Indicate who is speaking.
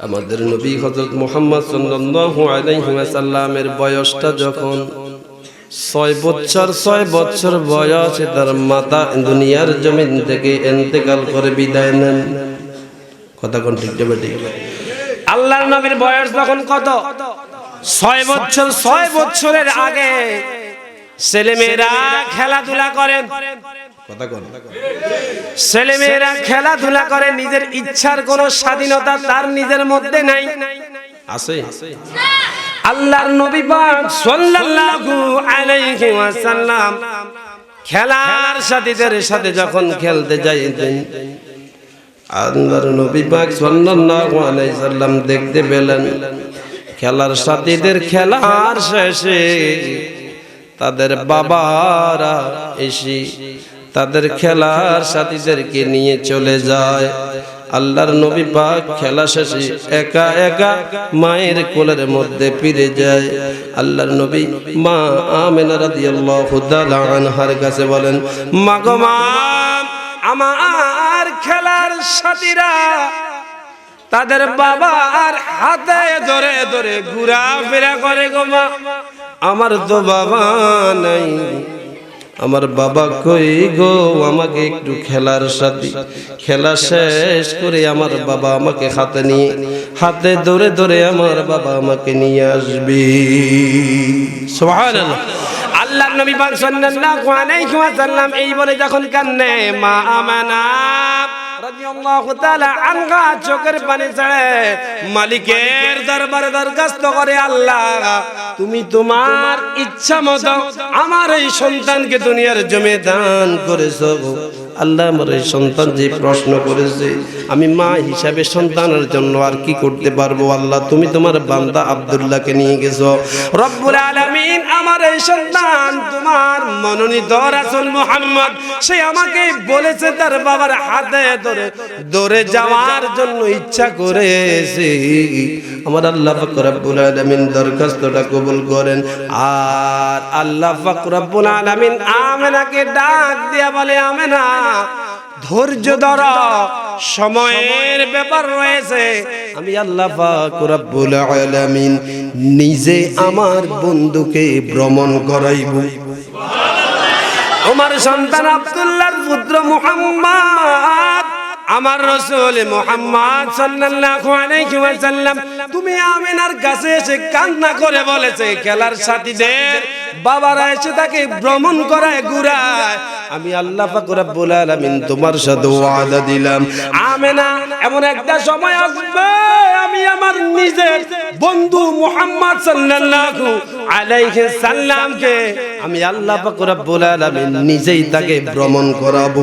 Speaker 1: আমাদের নবী হযরত মুহাম্মদ সাল্লাল্লাহু আলাইহি ওয়াসাল্লামের বয়সটা যখন 6 বছর বয়সে তার মাতা দুনিয়ার জমিন থেকে ইন্তেকাল করে বিদায় নেন। কথা কোন ঠিক যাবে ঠিক?
Speaker 2: আল্লাহর নবীর বয়স তখন কত? 6 বছর। 6 বছরের আগে ছেলেমেয়েরা খেলাধুলা করে।
Speaker 1: কথা কোন?
Speaker 2: ছেলেমেয়েরা খেলাধুলা করে, নিজের ইচ্ছার কোনো স্বাধীনতা তার নিজের মধ্যে নাই।
Speaker 1: আছে?
Speaker 2: আল্লাহর নবী পাক সাল্লাল্লাহু আলাইহি ওয়াসাল্লাম খেলার সাথীদের সাথে যখন খেলতে যাইতেন,
Speaker 1: আল্লাহর নবী পাক সাল্লাল্লাহু আলাইহি সাল্লাম দেখতে পেলেন খেলার সাথীদের খেলার শেষে তাদের বাবারা এসে তাদের খেলার সাথীদেরকে নিয়ে চলে যায়। আল্লাহর নবী পাক খেলা শেষে একা একা মায়ের কোলের মধ্যে ফিরে যায়। আল্লাহর নবী মা আমেনা রাদিয়াল্লাহু তাআলা আনহার কাছে বলেন, মা গো মা, আমার খেলার সাথীরা তাদের বাবার হাতে ধরে ধরে ঘোরাফেরা করে গো মা, আমার তো বাবা নাই, আমার বাবা কই গো, আমাকে একটু খেলার সাথী খেলা শেষ করে আমার বাবা আমাকে হাতে ধরে ধরে আমার বাবা আমাকে নিয়ে আসবে। সুবহানাল্লাহ।
Speaker 2: আল্লাহর নবী পাক সাল্লাল্লাহু আলাইহি ওয়াসাল্লাম এই বলে যখন কান্নে, মা আমানা রাদিয়াল্লাহু তাআলা আনহা চোখের পানি ছেড়ে মালিকের দরবারে দরখাস্ত করে, আল্লাহ তুমি তোমার ইচ্ছা মতো আমার এই সন্তানকে দুনিয়ার জমিনে দান করেছো।
Speaker 1: আল্লাহ আমার এই সন্তান যে প্রশ্ন করেছে, আমি মা হিসাবে সন্তানের জন্য আর কি করতে পারবো? আল্লাহ তুমি তোমার বান্দা আব্দুল্লাহকে নিয়ে গেছো।
Speaker 2: রব্বুল আলামিন আমার এই সন্তান তোমার মনোনীত রাসূল মুহাম্মদ, সে আমাকে বলেছে তার বাবার হাতে ধরে ধরে যাওয়ার জন্য ইচ্ছা করেছে।
Speaker 1: আমার আল্লাহ পাক রব্বুল আলামিন দরখাস্তটা কবুল করেন।
Speaker 2: আর আল্লাহ পাক রব্বুল আলামিন আমেনাকে ডাক দিয়া বলে, আমেনা ধৈর্য ধরো, সময়ের ব্যাপার রয়েছে।
Speaker 1: আমি আল্লাহ পাক রব্বুল আলামিন নিজে আমার বন্ধুকে ভ্রমণ করাইব।
Speaker 2: আমার সন্তান আব্দুল্লাহর পুত্র মুহাম্মদ, আমার রাসূল মুহাম্মদ সাল্লাল্লাহু আলাইহি ওয়াসাল্লাম তুমি আমিনার কাছে এসে কান্না করে বলেছে খেলার সাথীদের বাবারা এসে তাকে ভ্রমণ করায় ঘুরায়।
Speaker 1: আমি আল্লাহ পাক রব্বুল আলামিন তোমার সাথে ওয়াদা দিলাম,
Speaker 2: আমেনা এমন একটা সময় আসবে আমি আমার নিজের বন্ধু মুহাম্মদ সাল্লাল্লাহু আলাইহি সাল্লামকে
Speaker 1: আমি আল্লাহ পাক রব্বুল আলামিন নিজেই তাকে ভ্রমণ করাবো।